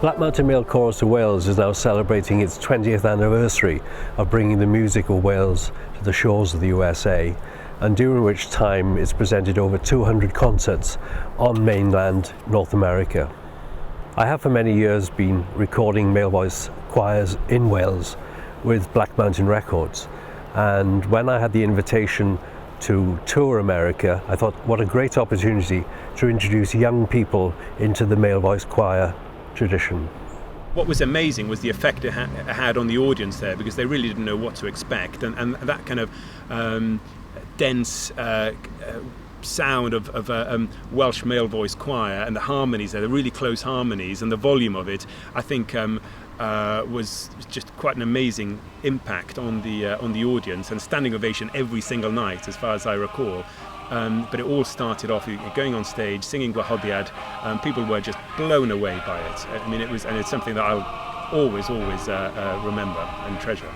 Black Mountain Male Chorus of Wales is now celebrating its 20th anniversary of bringing the music of Wales to the shores of the USA, and during which time it's presented over 200 concerts on mainland North America. I have for many years been recording male voice choirs in Wales with Black Mountain Records, and when I had the invitation to tour America, I thought what a great opportunity to introduce young people into the male voice choir tradition. What was amazing was the effect it had on the audience there, because they really didn't know what to expect, and that kind of dense sound of Welsh male voice choir and the harmonies there, the really close harmonies and the volume of it, I think was just quite an amazing impact on the audience, and standing ovation every single night as far as I recall. But it all started off going on stage, singing Gwahoddiad. People were just blown away by it. I mean, it's something that I'll always remember and treasure.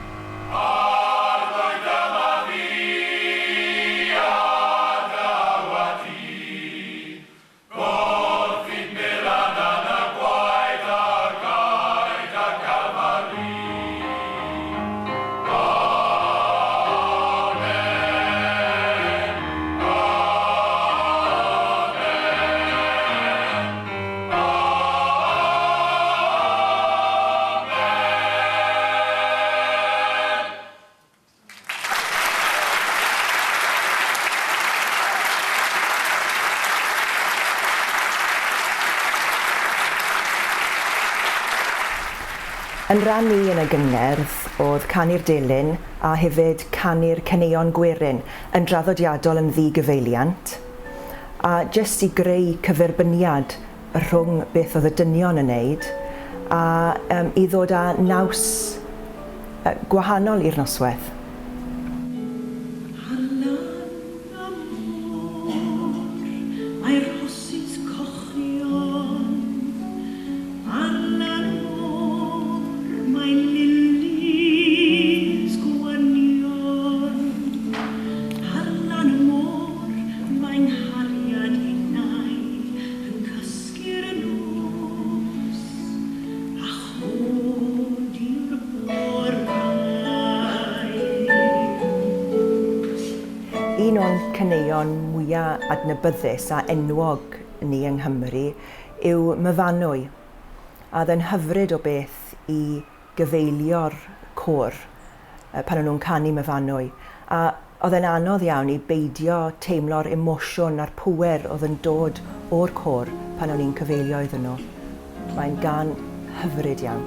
Yn rhan ni yn y gyngerdd oedd canu'r delyn a hefyd canu'r caneuon gwerin yn draddodiadol yn ddigyfeiliant, a jyst i greu cyferbyniad rhwng beth oedd y dynion yn neud a i ddod â naws gwahanol i'r noswaith. Un o'n caneuon mwyaf adnabyddus a enwog ni yng Nghymru yw myfanwy, a oedd yn hyfryd o beth i gyfeilio'r côr pan o'n nhw'n canu myfanwy, a oedd yn anodd iawn i beidio teimlo'r emosiwn a'r pŵer oedd yn dod o'r côr pan o'n i'n cyfeilio iddyn nhw. Mae'n gân hyfryd iawn.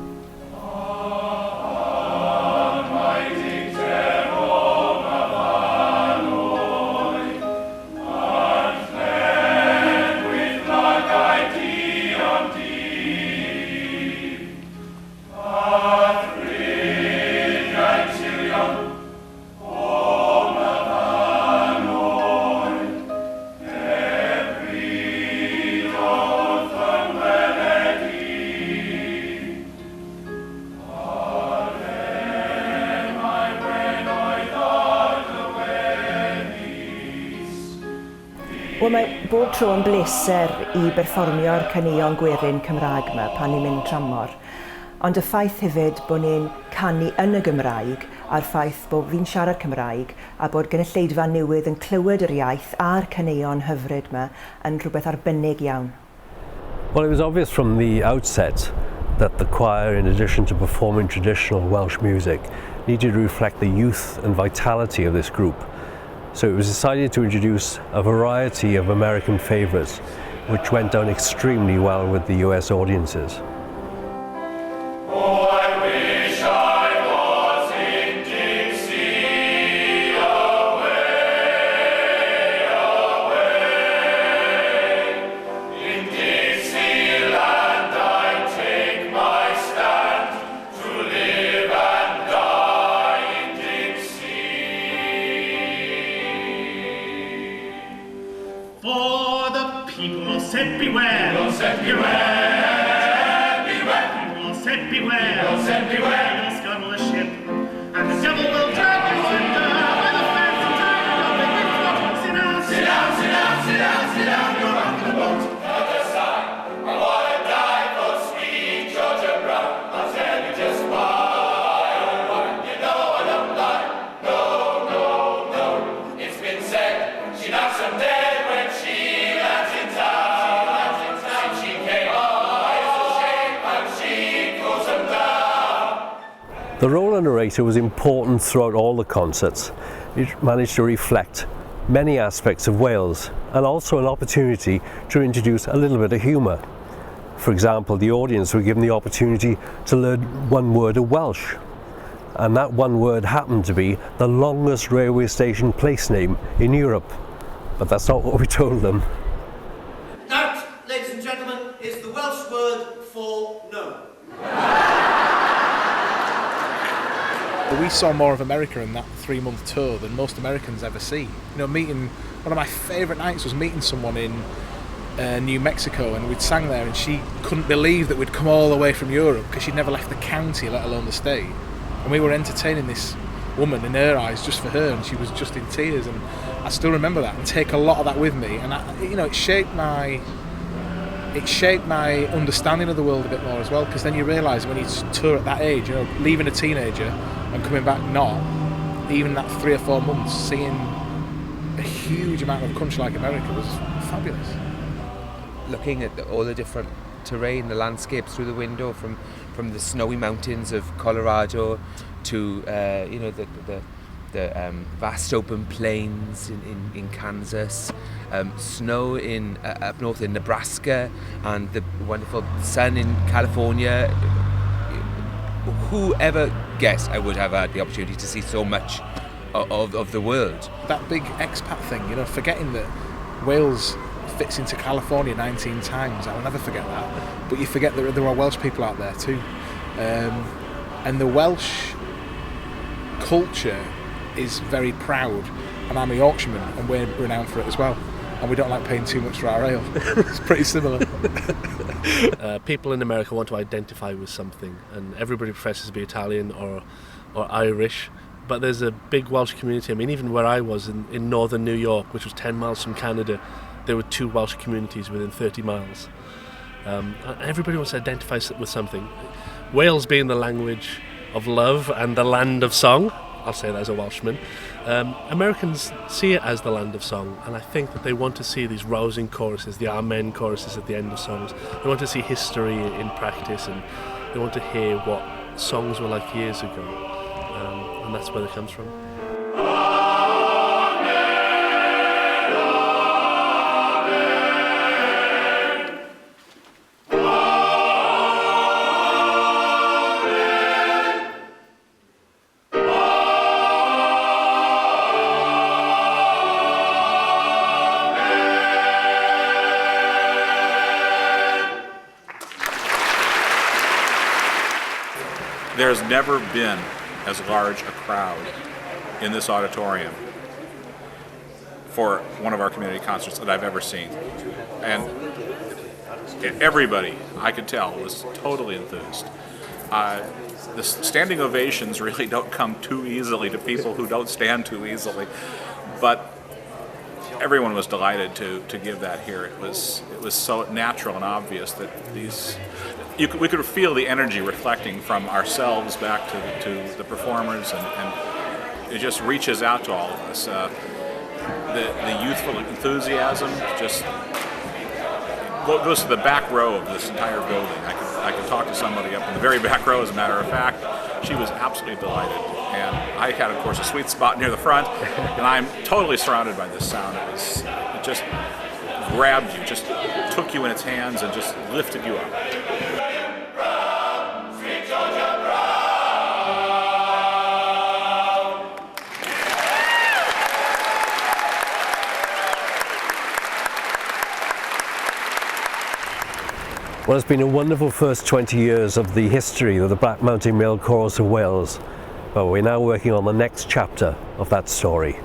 Wel, mae bob tro yn bleser i berfformio'r caneuon gwerin Cymraeg yma pan ni'n mynd tramor. Ond y ffaith hefyd bod ni'n canu yn y Gymraeg, a'r ffaith bod fi'n siarad Cymraeg, a bod gynulleidfa newydd yn clywed yr iaith a'r caneuon hyfryd yma yn rhywbeth arbennig iawn. Well, it was obvious from the outset that the choir, in addition to performing traditional Welsh music, needed to reflect the youth and vitality of this group. So it was decided to introduce a variety of American favourites, which went down extremely well with the US audiences. For the people all said beware, all said beware, beware. People all said beware, People all said beware. You'll scuttle the ship, and the devil will drag you under. By the fancy time, you'll make it float. Sit down, Sit down, sit down, sit down, sit down. You're on the boat. Other side, I wanna die for sweet Georgia. The role of narrator was important throughout all the concerts. It managed to reflect many aspects of Wales and also an opportunity to introduce a little bit of humour. For example, the audience were given the opportunity to learn one word of Welsh, and that one word happened to be the longest railway station place name in Europe. But that's not what we told them. That, ladies and gentlemen, is the Welsh word for no. We saw more of America in that 3-month tour than most Americans ever see. You know, one of my favourite nights was meeting someone in New Mexico, and we'd sang there, and she couldn't believe that we'd come all the way from Europe because she'd never left the county, let alone the state. And we were entertaining this woman in her eyes just for her, and she was just in tears. And I still remember that and take a lot of that with me. And it shaped my understanding of the world a bit more as well. Because then you realise when you tour at that age, leaving a teenager and coming back not, even that 3 or 4 months, seeing a huge amount of a country like America was fabulous. Looking at all the different terrain, the landscapes through the window, from the snowy mountains of Colorado to the vast open plains in Kansas, snow up north in Nebraska, and the wonderful sun in California. Whoever guessed I would have had the opportunity to see so much of the world. That big expat thing, forgetting that Wales fits into California 19 times. I'll never forget that. But you forget that there are Welsh people out there too. And the Welsh culture is very proud. And I'm a Yorkshireman, and we're renowned for it as well. And we don't like paying too much for our ale. It's pretty similar. People in America want to identify with something, and everybody professes to be Italian or Irish. But there's a big Welsh community. I mean, even where I was in northern New York, which was 10 miles from Canada, there were 2 Welsh communities within 30 miles. Everybody wants to identify with something. Wales being the language of love and the land of song, I'll say that as a Welshman. Americans see it as the land of song, and I think that they want to see these rousing choruses, the Amen choruses at the end of songs. They want to see history in practice, and they want to hear what songs were like years ago, and that's where it comes from. There's never been as large a crowd in this auditorium for one of our community concerts that I've ever seen. And everybody, I could tell, was totally enthused. The standing ovations really don't come too easily to people who don't stand too easily, but everyone was delighted to give that here. It was so natural and obvious that we could feel the energy reflecting from ourselves back to the performers, and it just reaches out to all of us. The youthful enthusiasm just goes to the back row of this entire building. I could talk to somebody up in the very back row, as a matter of fact. She was absolutely delighted. And I had, of course, a sweet spot near the front, and I'm totally surrounded by this sound. It just grabbed you, just took you in its hands and just lifted you up. Well, it's been a wonderful first 20 years of the history of the Black Mountain Male Chorus of Wales, but we're now working on the next chapter of that story.